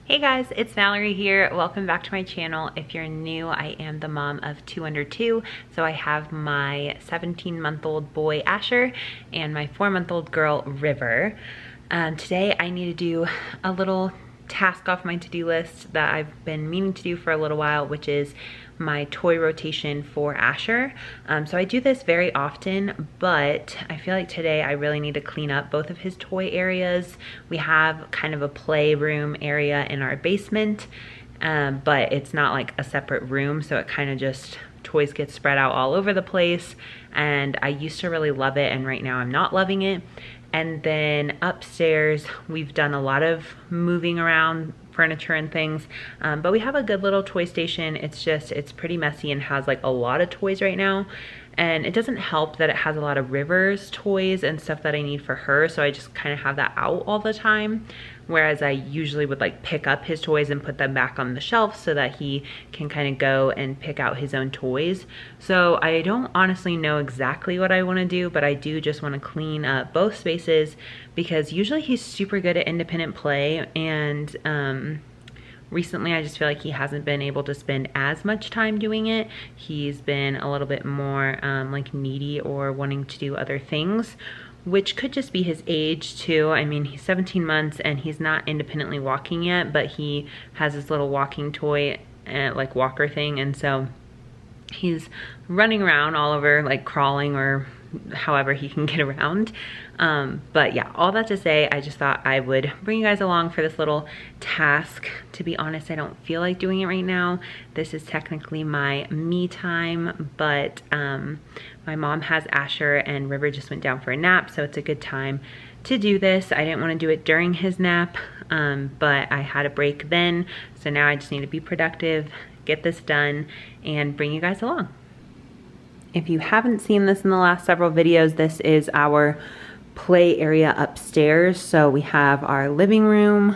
Hey guys, it's Mallory here. Welcome back to my channel. If you're new, I am the mom of 2 under 2. So I have my 17-month-old boy Asher and my 4-month-old girl River. Today I need to do a little task off my to-do list that I've been meaning to do for a little while, which is my toy rotation for Asher. So I do this very often, but I feel like today I really need to clean up both of his toy areas. We have kind of a playroom area in our basement, but it's not like a separate room, so it kind of just, toys get spread out all over the place, and I used to really love it, and right now I'm not loving it. And then upstairs, we've done a lot of moving around furniture and things, but we have a good little toy station. It's pretty messy and has like a lot of toys right now. And it doesn't help that it has a lot of River's toys and stuff that I need for her, so I just kind of have that out all the time. Whereas I usually would like pick up his toys and put them back on the shelf so that he can kind of go and pick out his own toys. So I don't honestly know exactly what I want to do, but I do just want to clean up both spaces because usually he's super good at independent play, and recently I just feel like he hasn't been able to spend as much time doing it. He's been a little bit more like needy or wanting to do other things, which could just be his age too. I mean, he's 17 months and he's not independently walking yet, but he has his little walking toy like walker thing, and so he's running around all over, like crawling or however he can get around. But yeah, all that to say, I just thought I would bring you guys along for this little task. To be honest, I don't feel like doing it right now. This is technically my me time, but my mom has Asher and River just went down for a nap, so it's a good time to do this. I didn't want to do it during his nap, but I had a break then, so now I just need to be productive, get this done, and bring you guys along. If you haven't seen this in the last several videos, this is our play area upstairs. So we have our living room,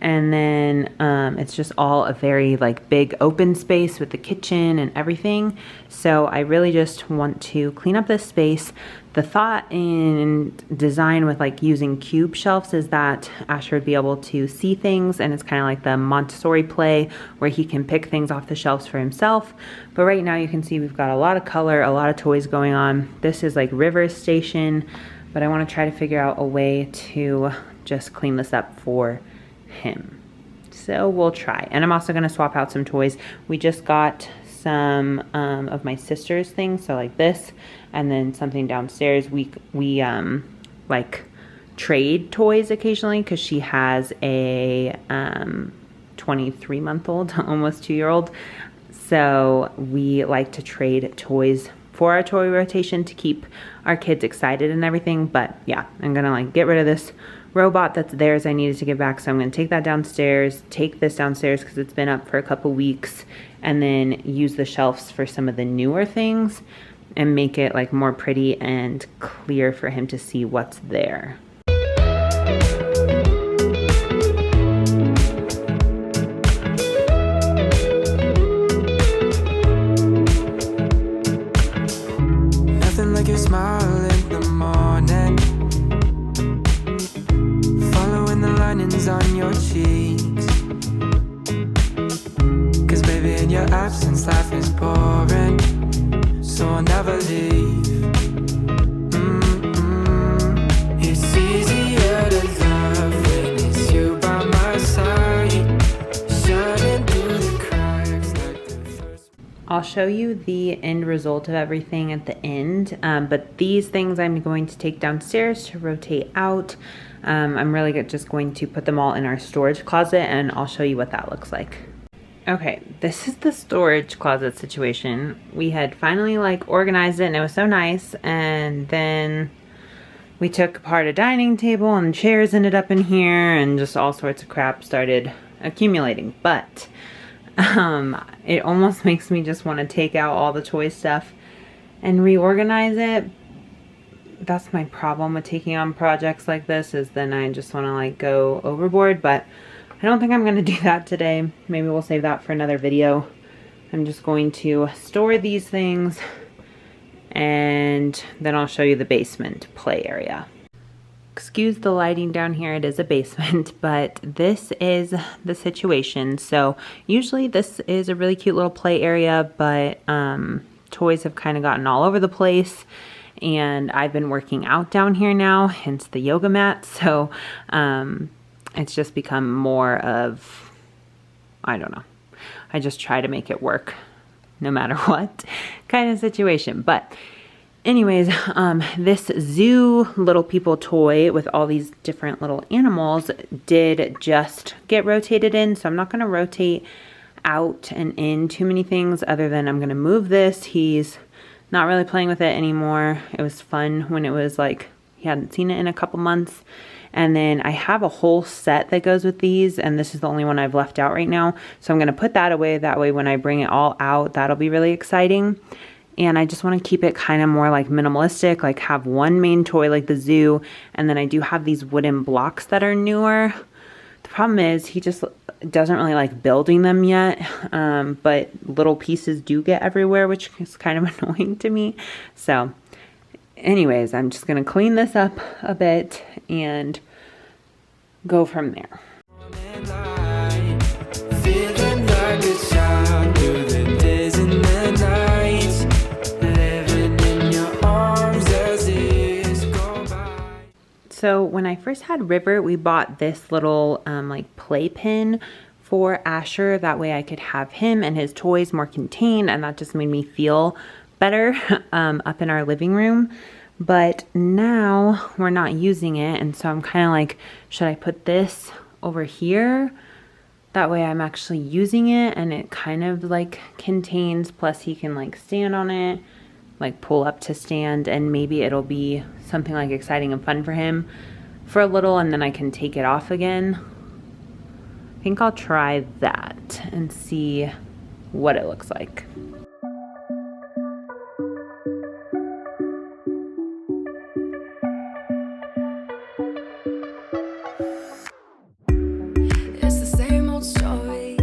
and then it's just all a very like big open space with the kitchen and everything. So I really just want to clean up this space. The thought in design with like using cube shelves is that Asher would be able to see things, and it's kind of like the Montessori play where he can pick things off the shelves for himself. But right now you can see we've got a lot of color, a lot of toys going on. This is like River's station, but I want to try to figure out a way to just clean this up for him. So we'll try. And I'm also going to swap out some toys. We just got some of my sister's things, so like this, and then something downstairs. We like trade toys occasionally because she has a 23-month-old, almost 2-year-old. So we like to trade toys for our toy rotation to keep our kids excited and everything. But yeah, I'm gonna like get rid of this robot that's theirs I needed to get back, so I'm gonna take that downstairs, take this downstairs because it's been up for a couple weeks, and then use the shelves for some of the newer things and make it like more pretty and clear for him to see what's there. Nothing like your smile in the morning, following the linings on your cheeks. Cause baby, in your absence life is boring, so I'll never leave. It's easier to love when it's you by my side, shining through the cracks like the first. I'll show you the end result of everything at the end, but these things I'm going to take downstairs to rotate out. I'm really just going to put them all in our storage closet, and I'll show you what that looks like. Okay, this is the storage closet situation. We had finally like organized it and it was so nice, and then we took apart a dining table and chairs ended up in here, and just all sorts of crap started accumulating. But it almost makes me just want to take out all the toy stuff and reorganize it. That's my problem with taking on projects like this, is then I just want to like go overboard, but I don't think I'm going to do that today. Maybe we'll save that for another video. I'm just going to store these things, and then I'll show you the basement play area. excuse the lighting down here, it is a basement, but this is the situation. So usually this is a really cute little play area, but toys have kind of gotten all over the place, and I've been working out down here now, hence the yoga mat. So it's just become more of, I don't know, I just try to make it work no matter what kind of situation. But anyways, this zoo little people toy with all these different little animals did just get rotated in. So I'm not going to rotate out and in too many things other than I'm going to move this. He's not really playing with it anymore. It was fun when it was like he hadn't seen it in a couple months. And then I have a whole set that goes with these, and this is the only one I've left out right now. So I'm going to put that away. That way when I bring it all out, that'll be really exciting. And I just want to keep it kind of more like minimalistic, like have one main toy like the zoo. And then I do have these wooden blocks that are newer. The problem is he just doesn't really like building them yet. But little pieces do get everywhere, which is kind of annoying to me. So anyways, I'm just going to clean this up a bit and go from there. Feeling like a child through the days and the nights, living in your arms as years go by. So when I first had River, we bought this little like playpen for Asher. That way I could have him and his toys more contained, and that just made me feel better up in our living room. But now we're not using it, and so I'm kind of like, should I put this over here? That way I'm actually using it, and it kind of like contains, plus he can like stand on it, like pull up to stand, and maybe it'll be something like exciting and fun for him for a little, and then I can take it off again. I think I'll try that and see what it looks like. It's the same old story.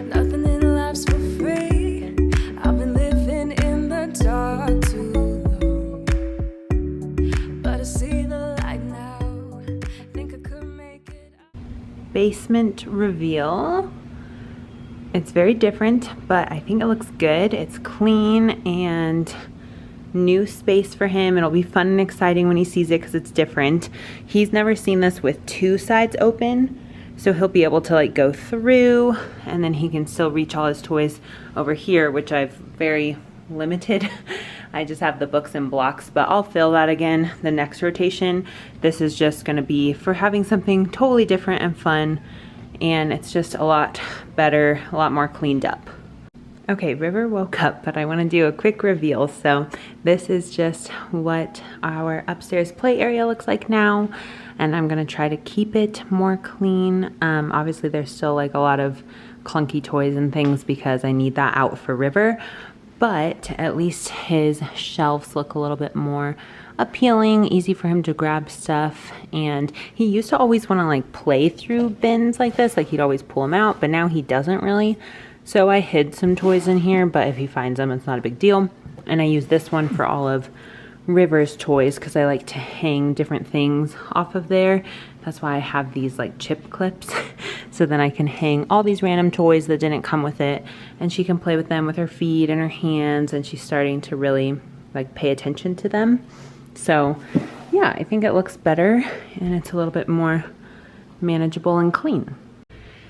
Nothing in life's for free. I've been living in the dark too long, but I see the light now. Think I could make it out. Basement reveal. It's very different, but I think it looks good. It's clean and new space for him. It'll be fun and exciting when he sees it because it's different. He's never seen this with two sides open, so he'll be able to like go through, and then he can still reach all his toys over here, which I've very limited. I just have the books and blocks, but I'll fill that again the next rotation. This is just going to be for having something totally different and fun, and it's just a lot better, a lot more cleaned up. Okay, River woke up, but I want to do a quick reveal. So this is just what our upstairs play area looks like now, and I'm going to try to keep it more clean. Obviously there's still like a lot of clunky toys and things because I need that out for River, but at least his shelves look a little bit more appealing, easy for him to grab stuff. And he used to always want to like play through bins like this, like he'd always pull them out, but now he doesn't really. So I hid some toys in here, but if he finds them, it's not a big deal. And I use this one for all of River's toys because I like to hang different things off of there. That's why I have these like chip clips. So then I can hang all these random toys that didn't come with it, and she can play with them with her feet and her hands, and she's starting to really like pay attention to them. So yeah, I think it looks better and it's a little bit more manageable and clean.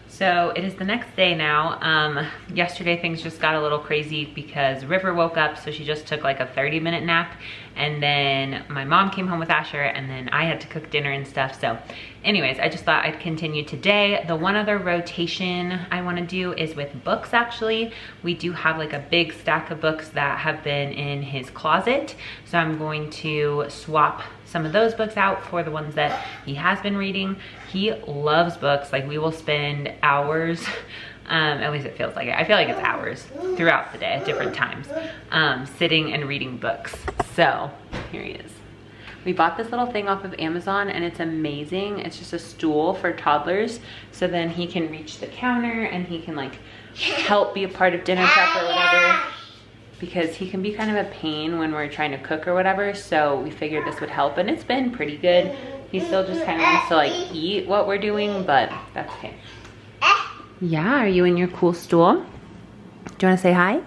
So it is the next day now. Yesterday things just got a little crazy because River woke up, so she just took like a 30-minute nap, and then my mom came home with Asher, and then I had to cook dinner and stuff. So anyways, I just thought I'd continue today. The one other rotation I want to do is with books. Actually, we do have like a big stack of books that have been in his closet, so I'm going to swap some of those books out for the ones that he has been reading. He loves books. Like, we will spend hours, at least it feels like it. I feel like it's hours throughout the day at different times, sitting and reading books. So here he is. We bought this little thing off of Amazon, and it's amazing. It's just a stool for toddlers, so then he can reach the counter and he can like help be a part of dinner prep or whatever. because he can be kind of a pain when we're trying to cook or whatever. So we figured this would help, and it's been pretty good. He still just kind of wants to like eat what we're doing, but that's okay. Yeah, are you in your cool stool? Do you want to say hi?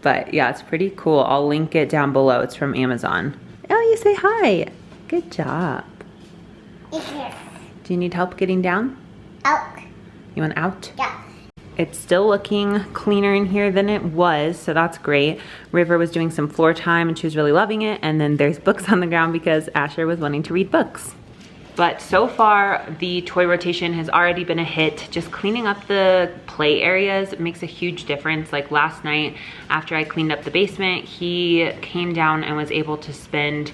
But yeah, it's pretty cool. I'll link it down below. It's from Amazon. Oh, you say hi. Good job. Yes. Do you need help getting down? Out. You want out? Yeah. It's still looking cleaner in here than it was, so that's great. River was doing some floor time and she was really loving it. And then there's books on the ground because Asher was wanting to read books. But so far, the toy rotation has already been a hit. Just cleaning up the play areas makes a huge difference. Like last night, after I cleaned up the basement, he came down and was able to spend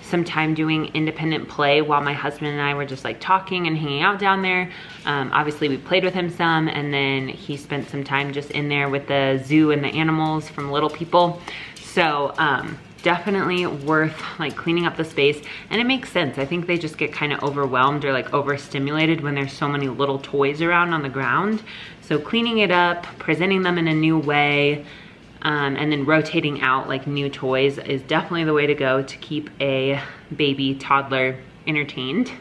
some time doing independent play while my husband and I were just like talking and hanging out down there. Obviously we played with him some, and then he spent some time just in there with the zoo and the animals from Little People. So definitely worth like cleaning up the space, and it makes sense. I think they just get kind of overwhelmed or like overstimulated when there's so many little toys around on the ground. So cleaning it up, presenting them in a new way, and then rotating out like new toys is definitely the way to go to keep a baby toddler entertained.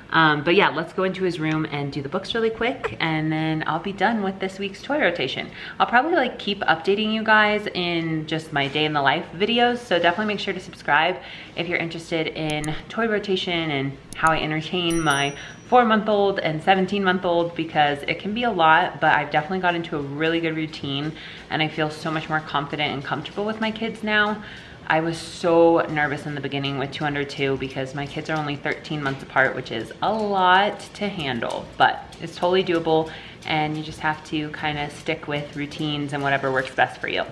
But yeah, let's go into his room and do the books really quick, and then I'll be done with this week's toy rotation. I'll probably like keep updating you guys in just my day in the life videos, so definitely make sure to subscribe if you're interested in toy rotation and how I entertain my 4-month-old and 17-month-old, because it can be a lot, but I've definitely got into a really good routine and I feel so much more confident and comfortable with my kids now. I was so nervous in the beginning with 2 under 2 because my kids are only 13 months apart, which is a lot to handle, but it's totally doable, and you just have to kind of stick with routines and whatever works best for you.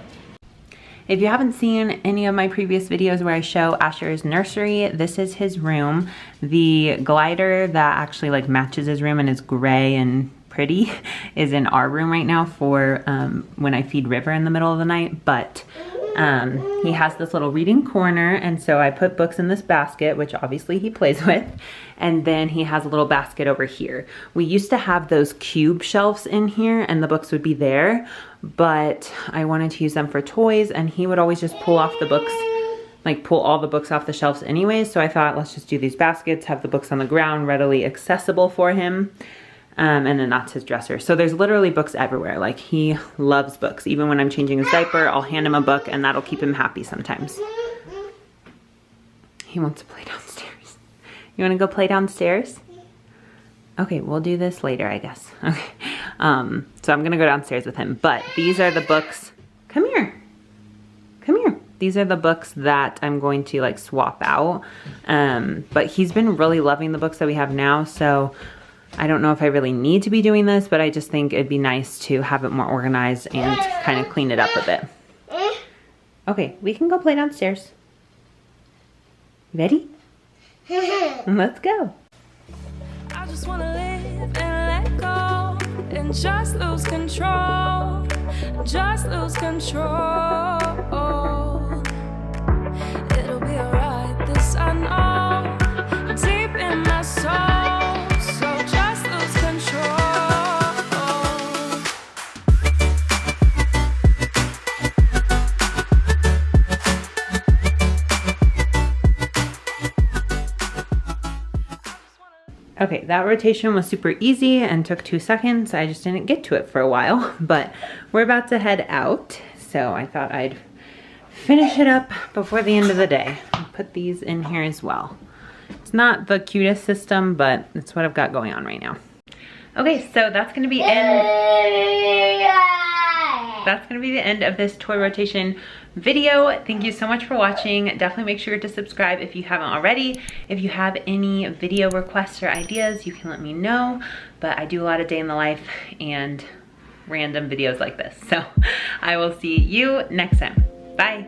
If you haven't seen any of my previous videos where I show Asher's nursery, this is his room. The glider that actually like matches his room and is gray and pretty is in our room right now for when I feed River in the middle of the night, but he has this little reading corner, and so I put books in this basket, which obviously he plays with, and then he has a little basket over here. We used to have those cube shelves in here and the books would be there, but I wanted to use them for toys, and he would always just pull off the books, like pull all the books off the shelves anyways, so I thought let's just do these baskets, have the books on the ground readily accessible for him. And then that's his dresser. So there's literally books everywhere. Like, he loves books. Even when I'm changing his diaper, I'll hand him a book and that'll keep him happy sometimes. He wants to play downstairs. You want to go play downstairs? Okay, we'll do this later, I guess. Okay. So I'm gonna go downstairs with him. But these are the books. Come here. Come here. These are the books that I'm going to like swap out. But he's been really loving the books that we have now, so I don't know if I really need to be doing this, but I just think it'd be nice to have it more organized and kind of clean it up a bit. Okay, we can go play downstairs. Ready? Let's go. I just wanna live and let go and just lose control. Just lose control. It'll be alright, this I know, deep in my soul. So just lose control. Okay, that rotation was super easy and took 2 seconds. I just didn't get to it for a while, but we're about to head out, so I thought I'd finish it up before the end of the day. I'll put these in here as well. It's not the cutest system, but it's what I've got going on right now. Okay, so that's gonna be the end of this toy rotation video. Thank you so much for watching. Definitely make sure to subscribe if you haven't already. If you have any video requests or ideas, you can let me know. But I do a lot of day in the life and random videos like this. So I will see you next time. Bye.